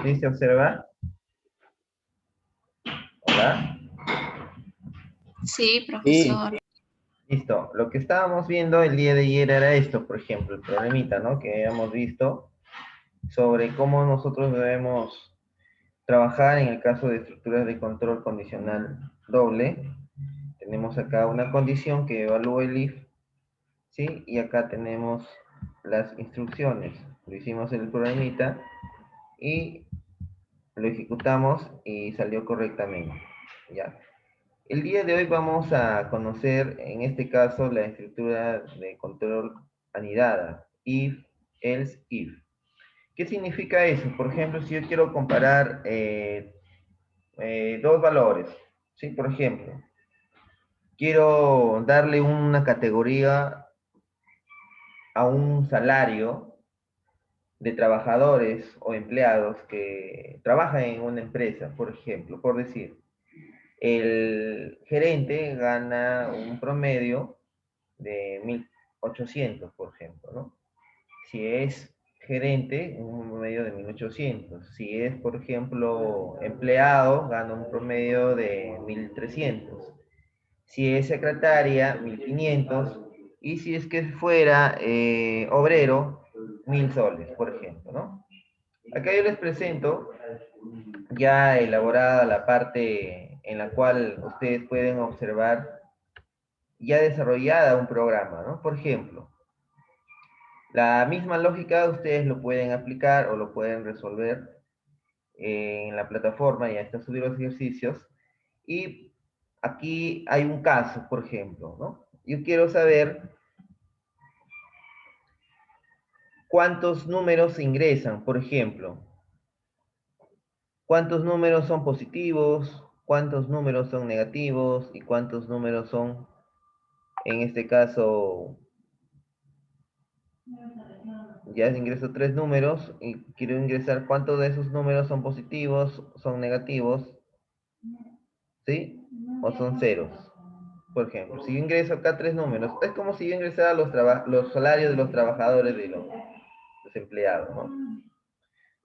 ¿Sí se observa? Hola. Sí, Sí, profesor. listo. Lo que estábamos viendo el día de ayer era esto, por ejemplo, el problemita, ¿no? Que habíamos visto sobre cómo nosotros debemos trabajar en el caso de estructuras de control condicional doble. Tenemos acá una condición que evalúa el if, ¿sí? Y acá tenemos las instrucciones. Lo hicimos en el programita y lo ejecutamos y salió correctamente, ¿ya? El día de hoy vamos a conocer, en este caso, la estructura de control anidada, if, else, if. ¿Qué significa eso? Por ejemplo, si yo quiero comparar dos valores, ¿sí? Por ejemplo, quiero darle una categoría a un salario de trabajadores o empleados que trabajan en una empresa, por ejemplo, por decir, el gerente gana un promedio de 1.800, por ejemplo, ¿no? Si es gerente, un promedio de 1.800. Si es, por ejemplo, empleado, gana un promedio de 1.300. Si es secretaria, 1.500. Y si es que fuera obrero, 1.000 soles, por ejemplo, ¿no? Acá yo les presento ya elaborada la parte en la cual ustedes pueden observar ya desarrollada un programa, ¿no? Por ejemplo, la misma lógica ustedes lo pueden aplicar o lo pueden resolver en la plataforma, ya está subido los ejercicios. Y aquí hay un caso, por ejemplo, ¿no? Yo quiero saber cuántos números ingresan, por ejemplo. ¿Cuántos números son positivos? ¿Cuántos números son negativos? ¿Y cuántos números son, en este caso, ya ingreso 3 números y quiero ingresar cuántos de esos números son positivos, son negativos, ¿sí? O son ceros. Por ejemplo, si yo ingreso acá 3 números, es como si yo ingresara los salarios de los trabajadores de los empleados, ¿no?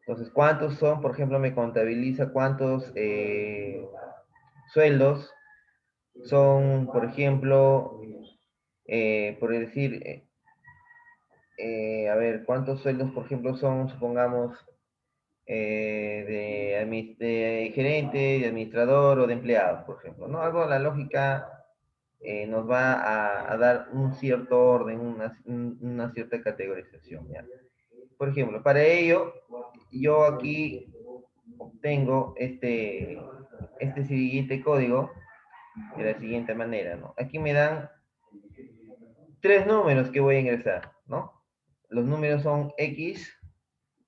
Entonces, ¿cuántos son? Por ejemplo, me contabiliza cuántos sueldos son, por ejemplo, por decir, a ver, ¿cuántos sueldos, por ejemplo, son, supongamos, de gerente, de administrador o de empleado, por ejemplo, ¿no? Algo, la lógica nos va a dar un cierto orden, una cierta categorización, ¿ya? Por ejemplo, para ello, yo aquí obtengo este siguiente código de la siguiente manera, ¿no? Aquí me dan 3 números que voy a ingresar, ¿no? Los números son X,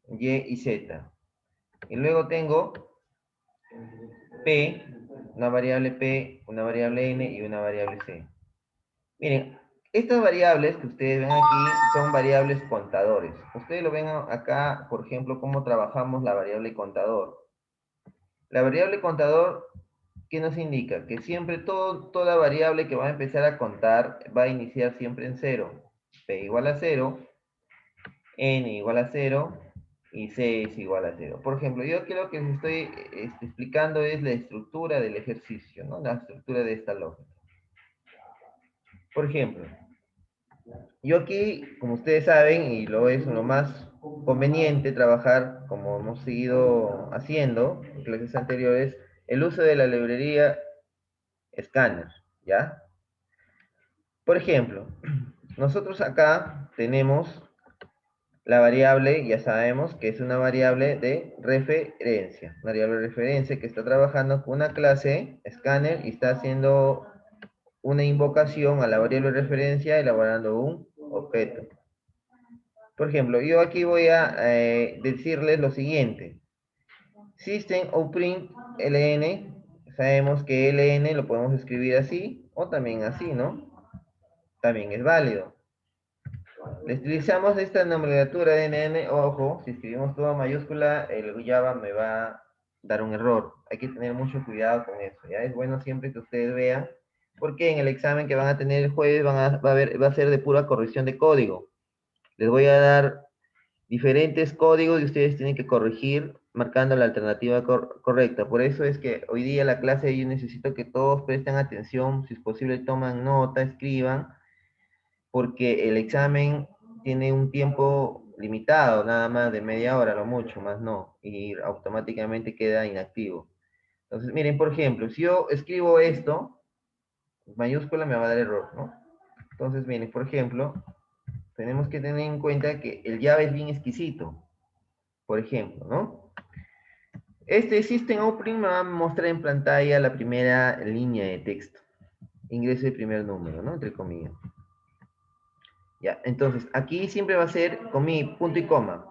Y y Z. Y luego tengo P, una variable P, una variable N y una variable C. Miren, estas variables que ustedes ven aquí son variables contadores. Ustedes lo ven acá, por ejemplo, cómo trabajamos la variable contador. La variable contador, ¿qué nos indica? Que siempre toda variable que va a empezar a contar va a iniciar siempre en 0. P igual a 0, N igual a 0 y C es igual a 0. Por ejemplo, yo creo que les estoy explicando es la estructura del ejercicio, ¿no? La estructura de esta lógica. Por ejemplo, yo aquí, como ustedes saben, y lo es lo más conveniente trabajar, como hemos seguido haciendo en clases anteriores, el uso de la librería Scanner, ¿ya? Por ejemplo, nosotros acá tenemos la variable, ya sabemos que es una variable de referencia. Una variable de referencia que está trabajando con una clase Scanner y está haciendo una invocación a la variable de referencia elaborando un objeto. Por ejemplo, yo aquí voy a decirles lo siguiente. System out print ln, sabemos que ln lo podemos escribir así o también así, ¿no? También es válido. Le utilizamos esta nomenclatura de NN, ojo, si escribimos toda mayúscula, el Java me va a dar un error. Hay que tener mucho cuidado con eso, ¿ya? Es bueno siempre que ustedes vean, porque en el examen que van a tener el jueves va a ser de pura corrección de código. Les voy a dar diferentes códigos y ustedes tienen que corregir marcando la alternativa correcta. Por eso es que hoy día la clase yo necesito que todos presten atención, si es posible toman nota, escriban, porque el examen tiene un tiempo limitado, nada más de media hora, lo mucho, más no, y automáticamente queda inactivo. Entonces, miren, por ejemplo, si yo escribo esto, mayúscula me va a dar error, ¿no? Entonces, miren, por ejemplo, tenemos que tener en cuenta que el Java es bien exquisito, por ejemplo, ¿no? Este System Opening me va a mostrar en pantalla la primera línea de texto. Ingreso el primer número, ¿no? Entre comillas. Ya, entonces, aquí siempre va a ser con mi punto y coma.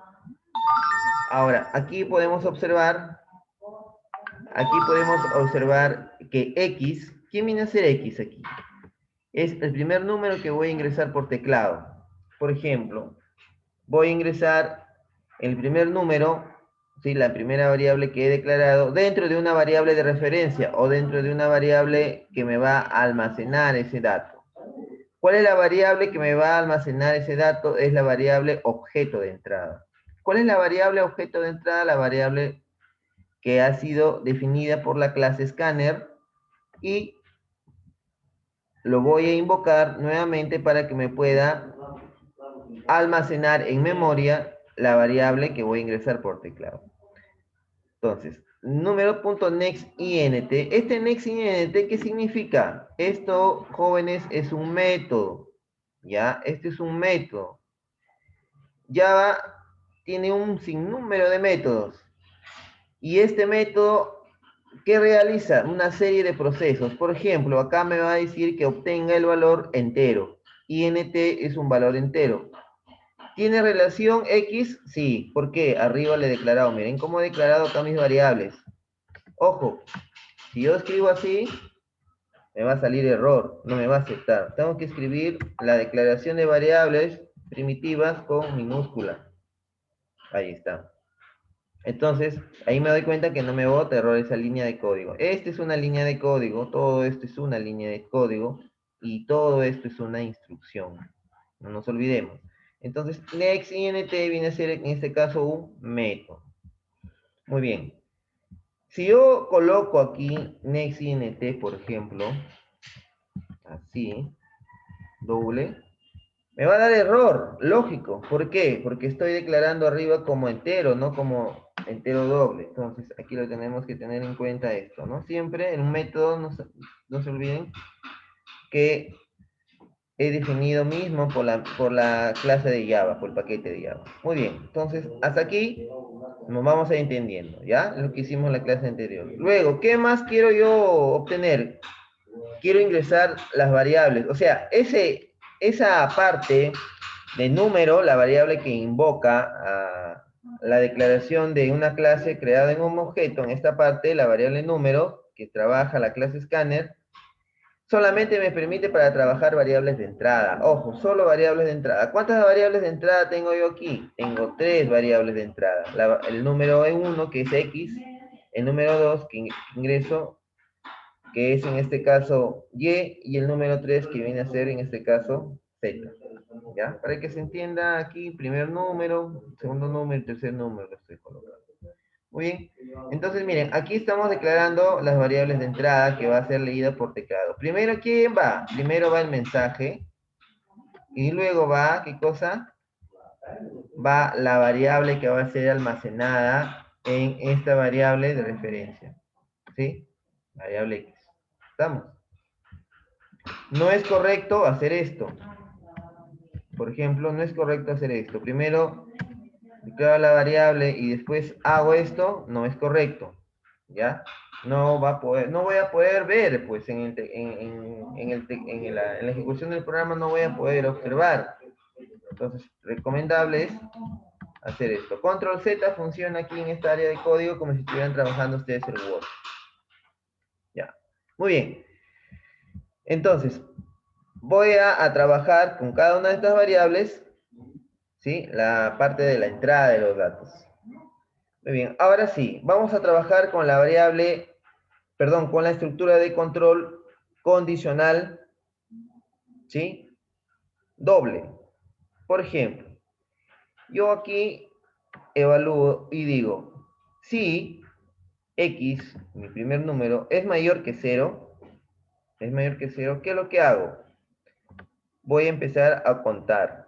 Ahora, aquí podemos observar que X, ¿quién viene a ser X aquí? Es el primer número que voy a ingresar por teclado. Por ejemplo, voy a ingresar el primer número, ¿sí? La primera variable que he declarado, dentro de una variable de referencia o dentro de una variable que me va a almacenar ese dato. ¿Cuál es la variable que me va a almacenar ese dato? Es la variable objeto de entrada. ¿Cuál es la variable objeto de entrada? La variable que ha sido definida por la clase scanner y lo voy a invocar nuevamente para que me pueda almacenar en memoria la variable que voy a ingresar por teclado. Entonces, número.nextInt. Este nextInt, ¿qué significa? Esto, jóvenes, es un método. ¿Ya? Este es un método. Java tiene un sinnúmero de métodos. Y este método, ¿qué realiza? Una serie de procesos. Por ejemplo, acá me va a decir que obtenga el valor entero. INT es un valor entero. ¿Tiene relación X? Sí. ¿Por qué? Arriba le he declarado. Miren cómo he declarado acá mis variables. Ojo, si yo escribo así, me va a salir error, no me va a aceptar. Tengo que escribir la declaración de variables primitivas con minúscula. Ahí está. Entonces, ahí me doy cuenta que no me bota error esa línea de código. Esta es una línea de código, todo esto es una línea de código, y todo esto es una instrucción. No nos olvidemos. Entonces, nextInt viene a ser en este caso un método. Muy bien. Si yo coloco aquí nextInt, por ejemplo, así, doble, me va a dar error, lógico. ¿Por qué? Porque estoy declarando arriba como entero, no como entero doble. Entonces, aquí lo tenemos que tener en cuenta esto, ¿no? Siempre en un método, no se olviden, que he definido mismo por la clase de Java, por el paquete de Java. Muy bien, entonces, hasta aquí nos vamos a ir entendiendo, ¿ya? Lo que hicimos en la clase anterior. Luego, ¿qué más quiero yo obtener? Quiero ingresar las variables. O sea, esa parte de número, la variable que invoca a la declaración de una clase creada en un objeto, en esta parte, la variable número, que trabaja la clase scanner, solamente me permite para trabajar variables de entrada. Ojo, solo variables de entrada. ¿Cuántas variables de entrada tengo yo aquí? Tengo 3 variables de entrada. El número 1, que es X, el número 2, que ingreso, que es en este caso y el número 3, que viene a ser en este caso Z. ¿Ya? Para que se entienda aquí, primer número, segundo número y tercer número lo estoy colocando. Muy bien. Entonces, miren, aquí estamos declarando las variables de entrada que va a ser leída por teclado. Primero, ¿quién va? Primero va el mensaje. Y luego va, ¿qué cosa? Va la variable que va a ser almacenada en esta variable de referencia. ¿Sí? Variable X. ¿Estamos? No es correcto hacer esto. Por ejemplo, no es correcto hacer esto. Primero declaro la variable y después hago esto, no es correcto. ¿Ya? No voy a poder ver, pues en la ejecución del programa no voy a poder observar. Entonces, recomendable es hacer esto. Control Z funciona aquí en esta área de código como si estuvieran trabajando ustedes el Word. Ya. Muy bien. Entonces, voy a trabajar con cada una de estas variables, ¿sí? La parte de la entrada de los datos. Muy bien, ahora sí, vamos a trabajar con la variable, perdón, con la estructura de control condicional, ¿sí? Doble. Por ejemplo, yo aquí evalúo y digo, Si X, mi primer número, es mayor que 0, ¿qué es lo que hago? Voy a empezar a contar.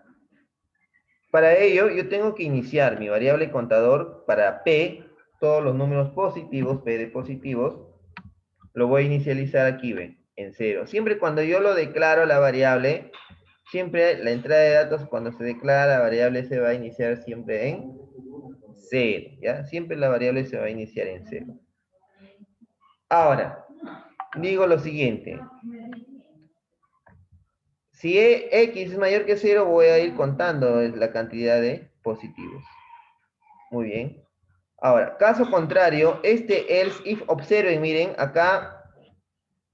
Para ello, yo tengo que iniciar mi variable contador para P, todos los números positivos, P de positivos, lo voy a inicializar aquí, ven, en 0. Siempre cuando yo lo declaro la variable, siempre la entrada de datos cuando se declara la variable se va a iniciar siempre en 0, ¿ya? Siempre la variable se va a iniciar en 0. Ahora, digo lo siguiente. Si X es mayor que 0, voy a ir contando la cantidad de positivos. Muy bien. Ahora, caso contrario, este else if observen, miren, acá,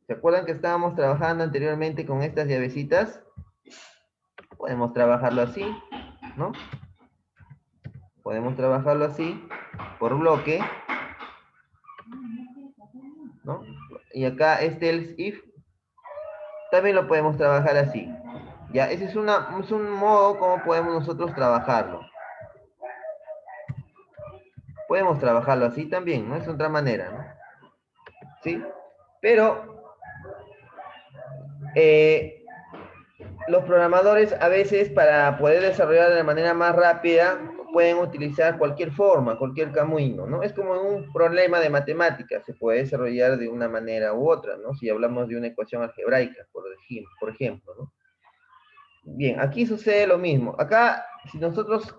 ¿se acuerdan que estábamos trabajando anteriormente con estas llavecitas? Podemos trabajarlo así, ¿no? Podemos trabajarlo así, por bloque, ¿no? Y acá este else if, también lo podemos trabajar así. Ya, ese es un modo como podemos nosotros trabajarlo. Podemos trabajarlo así también, ¿no? Es otra manera, ¿no? ¿Sí? Pero los programadores a veces para poder desarrollar de la manera más rápida pueden utilizar cualquier forma, cualquier camino, ¿no? Es como un problema de matemáticas, se puede desarrollar de una manera u otra, ¿no? Si hablamos de una ecuación algebraica, por ejemplo, ¿no? Bien, aquí sucede lo mismo. Acá, si nosotros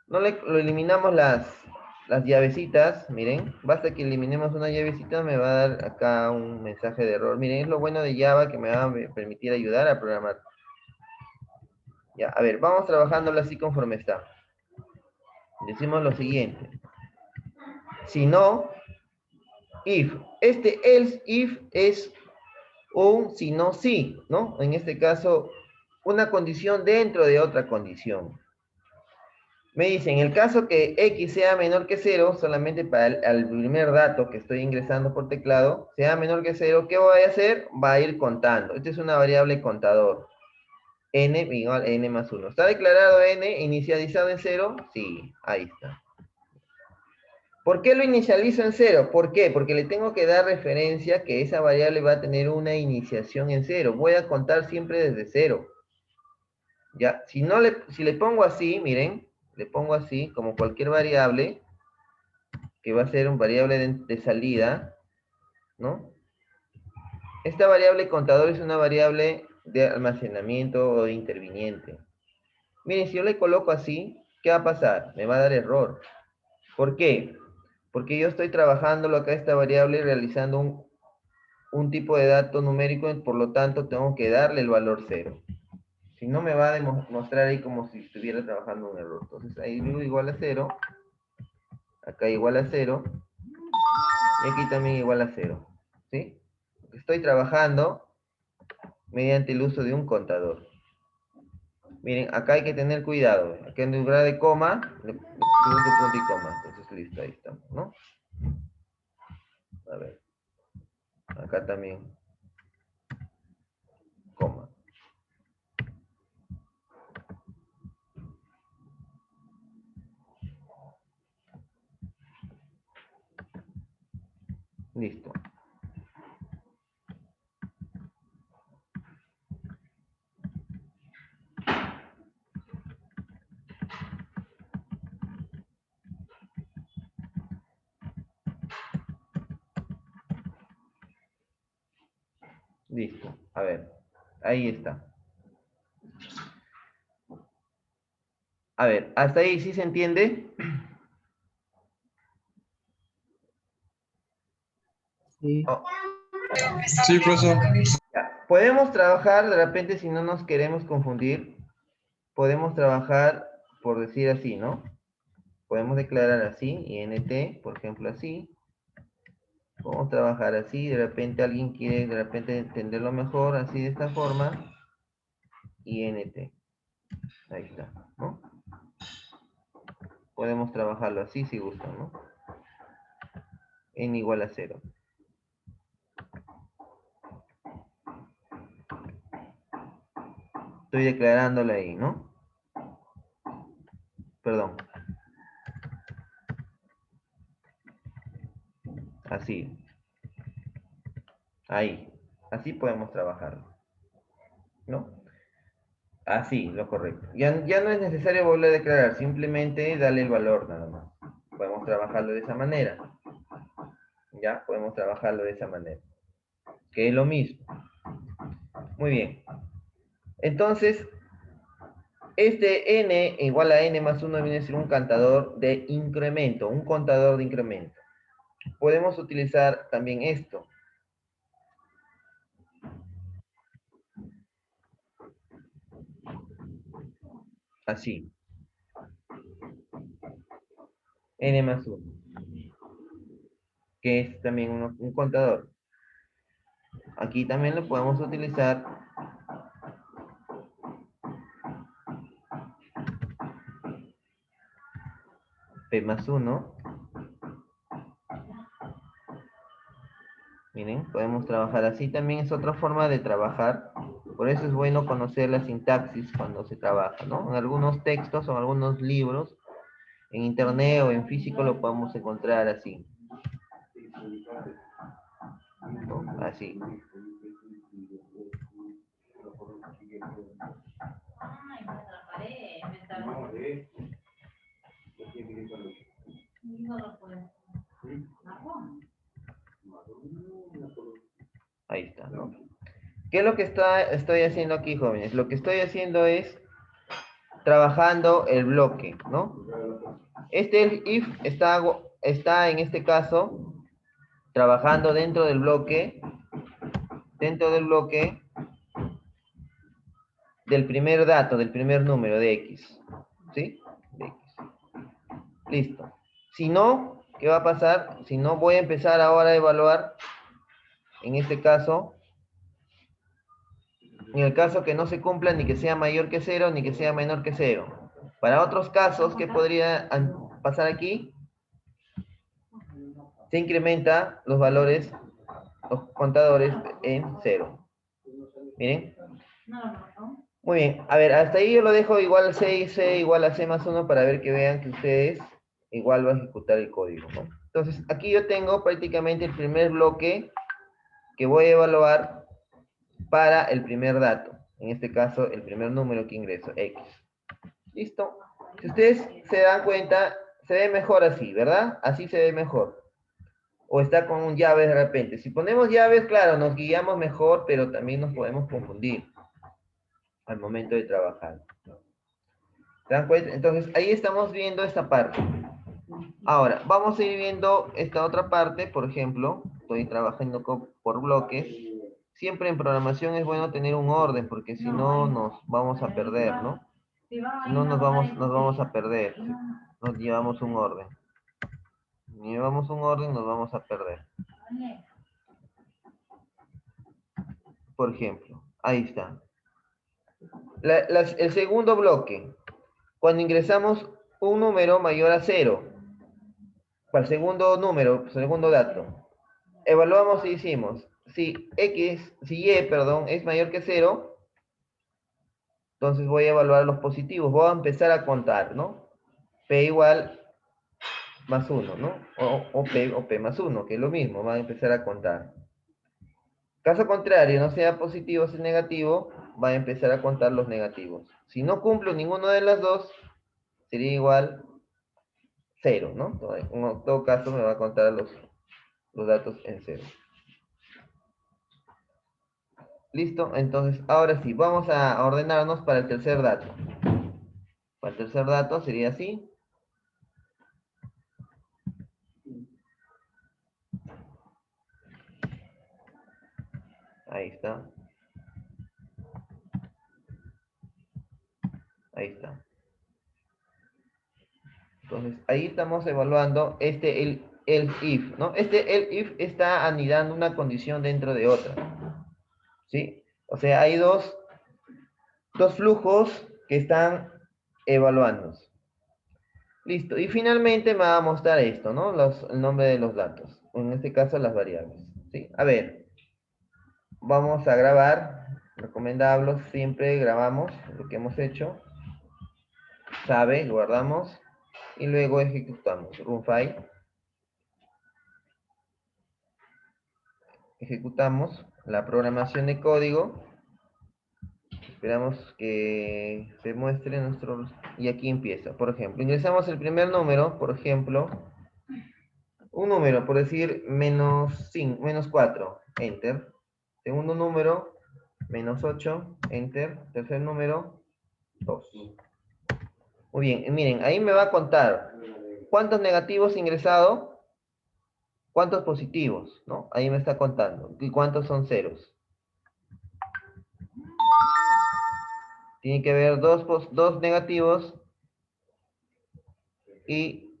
no lo eliminamos las llavecitas, miren, basta que eliminemos una llavecita, me va a dar acá un mensaje de error. Miren, es lo bueno de Java que me va a permitir ayudar a programar. Ya, a ver, vamos trabajándolo así conforme está. Decimos lo siguiente. Si no, if. Este else if es un si no sí, ¿no? En este caso, una condición dentro de otra condición. Me dice, en el caso que X sea menor que 0, solamente para el primer dato que estoy ingresando por teclado, sea menor que 0, ¿qué voy a hacer? Va a ir contando. Esta es una variable contador. N igual a N más 1. ¿Está declarado N inicializado en 0? Sí, ahí está. ¿Por qué lo inicializo en 0? ¿Por qué? Porque le tengo que dar referencia que esa variable va a tener una iniciación en 0. Voy a contar siempre desde 0. Ya, si le pongo así, miren, le pongo así, como cualquier variable, que va a ser un variable de salida, ¿no? Esta variable contador es una variable de almacenamiento o de interviniente. Miren, si yo le coloco así, ¿qué va a pasar? Me va a dar error. ¿Por qué? Porque yo estoy trabajándolo acá esta variable realizando un tipo de dato numérico, por lo tanto tengo que darle el valor 0. Si no me va a mostrar ahí como si estuviera trabajando un error. Entonces ahí digo igual a 0, acá igual a 0, y aquí también igual a 0. ¿Sí? Estoy trabajando mediante el uso de un contador. Miren, acá hay que tener cuidado. Acá en lugar de coma, le puse punto y coma. Entonces listo, ahí estamos, ¿no? A ver. Acá también. Coma. Listo. Listo. A ver. Ahí está. A ver, ¿hasta ahí sí se entiende? Sí. Oh, Sí, profesor. ya. Podemos trabajar, de repente, si no nos queremos confundir, podemos trabajar por decir así, ¿no? Podemos declarar así, int, por ejemplo, así. Podemos trabajar así, de repente alguien quiere de repente entenderlo mejor, así de esta forma, int. Ahí está, ¿no? Podemos trabajarlo así si gustan, ¿no? N igual a 0. Estoy declarándolo ahí, ¿no? Perdón. Así. Ahí. Así podemos trabajarlo. ¿No? Así, lo correcto. Ya no es necesario volver a declarar, simplemente darle el valor nada más. Podemos trabajarlo de esa manera. Ya, podemos trabajarlo de esa manera. Que es lo mismo. Muy bien. Entonces, este n igual a n más 1 viene a ser un contador de incremento, un contador de incremento. Podemos utilizar también esto. Así. N más 1. Que es también un contador. Aquí también lo podemos utilizar P más 1. Miren, podemos trabajar así. También es otra forma de trabajar. Por eso es bueno conocer la sintaxis cuando se trabaja, ¿no? En algunos textos o en algunos libros, en internet o en físico lo podemos encontrar así. ¿No? Así. Ahí está, ¿no? ¿Qué es lo que estoy haciendo aquí, jóvenes? Lo que estoy haciendo es trabajando el bloque, ¿no? Este if está en este caso trabajando dentro del bloque del primer dato, del primer número de X, ¿sí? De X. Listo. Si no, ¿qué va a pasar? Si no, voy a empezar ahora a evaluar, en este caso, en el caso que no se cumpla ni que sea mayor que 0, ni que sea menor que 0. Para otros casos, ¿qué podría pasar aquí? Se incrementa los valores, los contadores en 0. Miren. Muy bien. A ver, hasta ahí yo lo dejo igual a C y C igual a C más 1 para ver que vean que ustedes igual van a ejecutar el código, ¿no? Entonces, aquí yo tengo prácticamente el primer bloque que voy a evaluar para el primer dato. En este caso, el primer número que ingreso, X. ¿Listo? Si ustedes se dan cuenta, se ve mejor así, ¿verdad? Así se ve mejor. O está con un llaves de repente. Si ponemos llaves, claro, nos guiamos mejor, pero también nos podemos confundir al momento de trabajar. ¿Se dan cuenta? Entonces, ahí estamos viendo esta parte. Ahora, vamos a ir viendo esta otra parte, por ejemplo, estoy trabajando por bloques. Siempre en programación es bueno tener un orden, porque si no nos vamos a perder, ¿no? Si no nos vamos a perder. Si nos llevamos un orden. Si llevamos un orden, nos vamos a perder. Por ejemplo, ahí está. El segundo bloque, cuando ingresamos un número mayor a 0, para el segundo número, segundo dato, evaluamos y decimos, si Y, perdón, es mayor que 0, entonces voy a evaluar los positivos, voy a empezar a contar, ¿no? P igual más 1, ¿no? O P más 1, que es lo mismo, va a empezar a contar. Caso contrario, no sea positivo, sea negativo, va a empezar a contar los negativos. Si no cumplo ninguno de las dos, sería igual 0, ¿no? En todo caso me va a contar los datos en 0. ¿Listo? Entonces, ahora sí, vamos a ordenarnos para el tercer dato. Para el tercer dato sería así. Ahí está. Ahí está. Entonces, ahí estamos evaluando el if, ¿no? El if está anidando una condición dentro de otra. ¿Sí? O sea, hay dos flujos que están evaluándose. Listo. Y finalmente me va a mostrar esto, ¿no? El nombre de los datos. En este caso, las variables. ¿Sí? A ver. Vamos a grabar. Recomendable, siempre grabamos lo que hemos hecho. Sabe, guardamos. Y luego ejecutamos. Run file. ejecutamos la programación de código. Esperamos que se muestre nuestro... Y aquí empieza. Por ejemplo, ingresamos el primer número, por ejemplo, un número, por decir, menos 5, menos 4, enter. Segundo número, menos 8, enter. Tercer número, 2. Muy bien, miren, ahí me va a contar cuántos negativos he ingresado, cuántos positivos, ¿no? Ahí me está contando. Y cuántos son ceros. Tiene que haber dos negativos y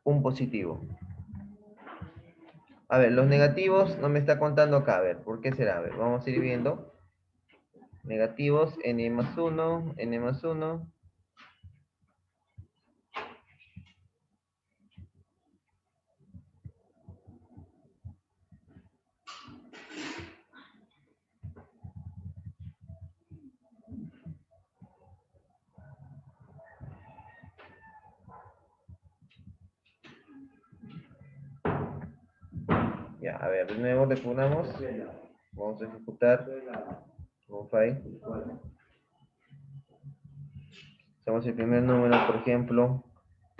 un positivo. A ver, los negativos no me está contando acá. A ver, ¿por qué será? A ver, vamos a ir viendo. Negativos, n más 1, n más 1. Ya, a ver, de nuevo le ponemos. Vamos a ejecutar. Con file. Hacemos el primer número, por ejemplo,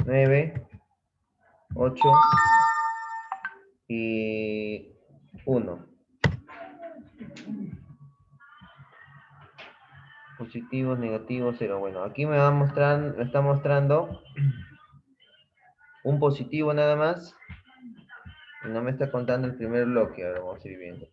9, 8 y 1. Positivo, negativo, 0. Bueno, aquí me está mostrando un positivo nada más. Y no me está contando el primer bloque. Ahora vamos a ir viendo.